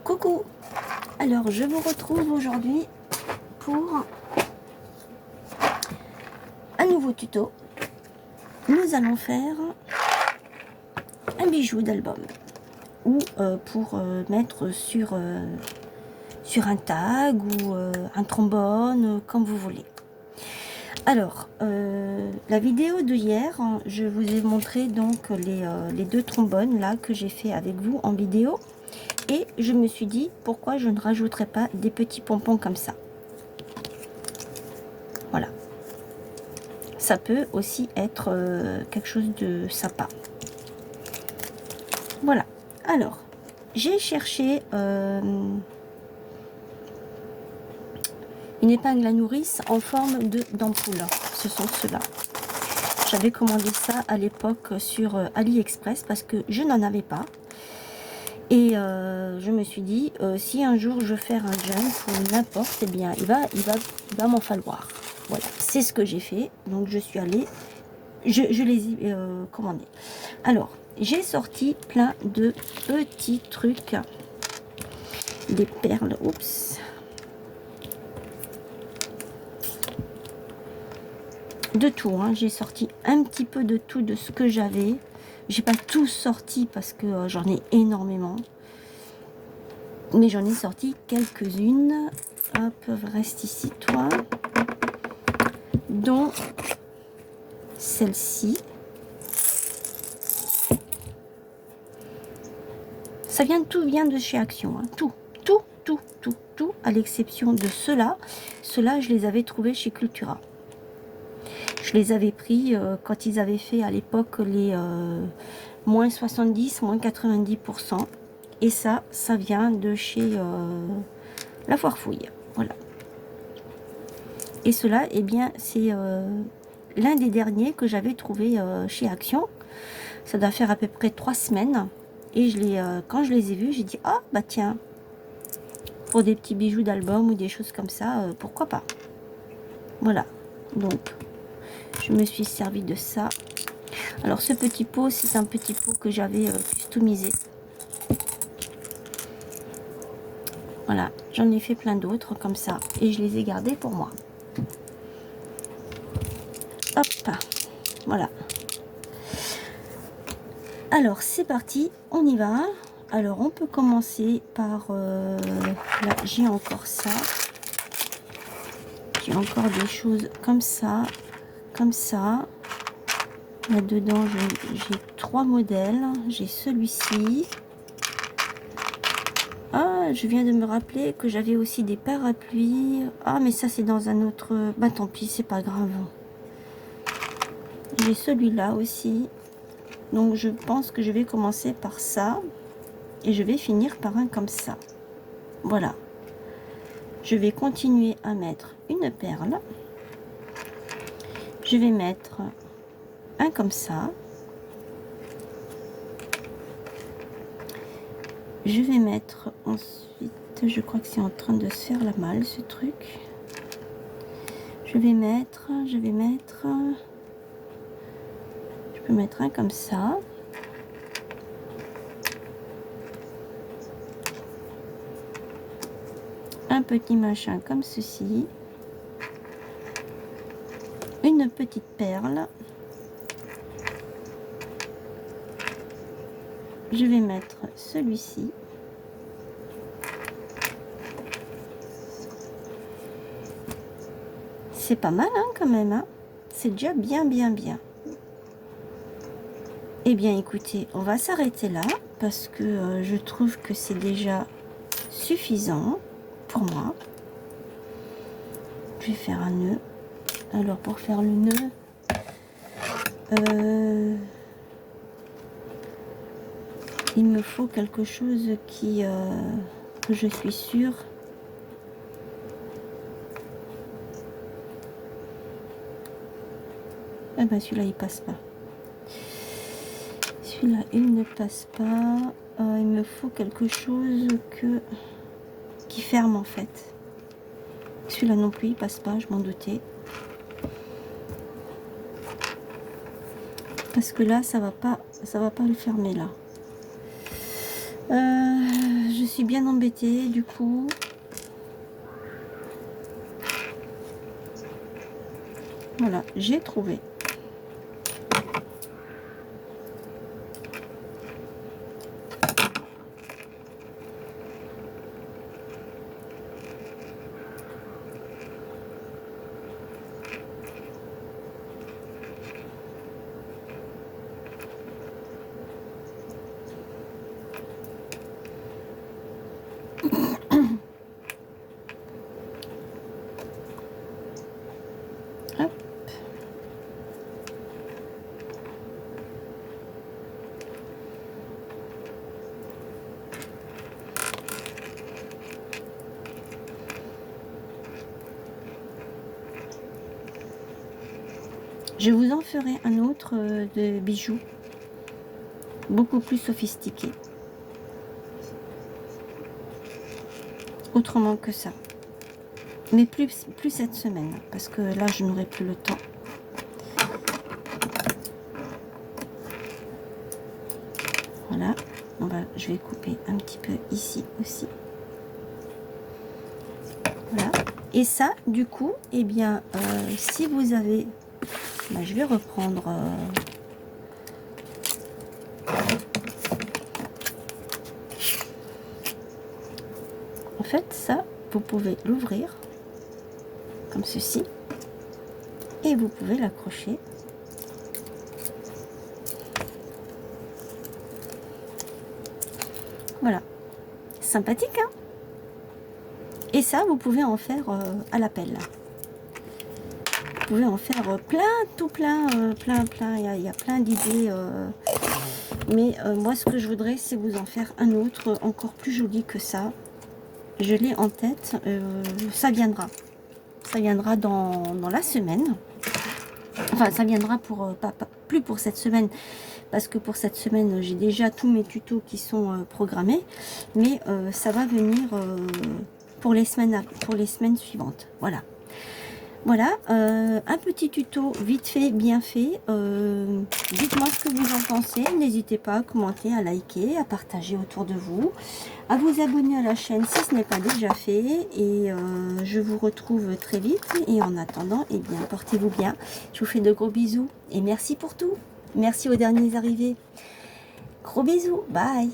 Coucou. Alors je vous retrouve aujourd'hui pour un nouveau tuto. Nous allons faire un bijou d'album ou pour mettre sur un tag ou un trombone, comme vous voulez. Alors la vidéo de hier, je vous ai montré donc les deux trombones là que j'ai fait avec vous en vidéo. Et je me suis dit, pourquoi je ne rajouterais pas des petits pompons comme ça. Voilà. Ça peut aussi être quelque chose de sympa. Voilà. Alors, j'ai cherché une épingle à nourrice en forme d'ampoule. Ce sont ceux-là. J'avais commandé ça à l'époque sur AliExpress parce que je n'en avais pas. Et je me suis dit, si un jour je fais un jeûne ou n'importe, eh bien, il va m'en falloir. Voilà, c'est ce que j'ai fait. Donc, je suis allée, je les ai commandés. Alors, j'ai sorti plein de petits trucs, des perles, oups, de tout. Hein. J'ai sorti un petit peu de tout de ce que j'avais. J'ai pas tout sorti parce que j'en ai énormément. Mais j'en ai sorti quelques-unes. Hop, reste ici, toi. Dont celle-ci. Ça vient, tout vient de chez Action. Hein. Tout, à l'exception de ceux-là. Ceux-là, je les avais trouvés chez Cultura. Je les avais pris quand ils avaient fait à l'époque les moins 70, moins 90%. Et ça vient de chez La Foire Fouille. Voilà. Et cela, eh bien, c'est l'un des derniers que j'avais trouvé chez Action. Ça doit faire à peu près 3 semaines. Et quand je les ai vus, j'ai dit, ah, bah tiens, pour des petits bijoux d'album ou des choses comme ça, pourquoi pas. Voilà. Donc, je me suis servi de ça. Alors, ce petit pot, c'est un petit pot que j'avais customisé. Voilà. J'en ai fait plein d'autres comme ça. Et je les ai gardés pour moi. Hop. Voilà. Alors, c'est parti. On y va. Alors, on peut commencer par... là, j'ai encore ça. J'ai encore des choses comme ça. Comme ça. Là-dedans, j'ai 3 modèles. J'ai celui-ci. Ah, je viens de me rappeler que j'avais aussi des parapluies. Ah, mais ça, c'est dans un autre... Bah, tant pis, c'est pas grave. J'ai celui-là aussi. Donc, je pense que je vais commencer par ça. Et je vais finir par un comme ça. Voilà. Je vais continuer à mettre une perle. Je vais mettre un comme ça. Je vais mettre ensuite, je crois que c'est en train de se faire la malle ce truc. Je peux mettre un comme ça. Un petit machin comme ceci. Une petite perle. Je vais mettre celui-ci. C'est pas mal, hein, quand même. Hein. C'est déjà bien. Eh bien, écoutez, on va s'arrêter là parce que je trouve que c'est déjà suffisant pour moi. Je vais faire un nœud. Alors, pour faire le nœud, il me faut quelque chose que je suis sûre eh ben celui-là il passe pas, celui-là il ne passe pas. Il me faut quelque chose qui ferme en fait. Celui-là non plus il passe pas, je m'en doutais, parce que là ça va pas le fermer là. Je suis bien embêtée du coup. Voilà, j'ai trouvé. Hop. Je vous en ferai un autre de bijoux, beaucoup plus sophistiqué. Autrement que ça. Mais plus cette semaine, parce que là, je n'aurai plus le temps. Voilà. Je vais couper un petit peu ici aussi. Voilà. Et ça, du coup, eh bien, si vous avez... je vais reprendre... En fait, ça, vous pouvez l'ouvrir comme ceci. Et vous pouvez l'accrocher. Voilà. Sympathique, hein? Et ça, vous pouvez en faire à la pelle. Vous pouvez en faire plein, tout plein, plein. Il y a plein d'idées. Mais moi, ce que je voudrais, c'est vous en faire un autre encore plus joli que ça. Je l'ai en tête. Ça viendra. Ça viendra dans la semaine. Enfin, ça viendra pour plus pour cette semaine. Parce que pour cette semaine, j'ai déjà tous mes tutos qui sont programmés. Mais ça va venir pour les semaines suivantes. Voilà. Voilà, un petit tuto vite fait, bien fait. Dites-moi ce que vous en pensez. N'hésitez pas à commenter, à liker, à partager autour de vous, à vous abonner à la chaîne si ce n'est pas déjà fait. Et je vous retrouve très vite. Et en attendant, eh bien, portez-vous bien. Je vous fais de gros bisous. Et merci pour tout. Merci aux derniers arrivés. Gros bisous. Bye.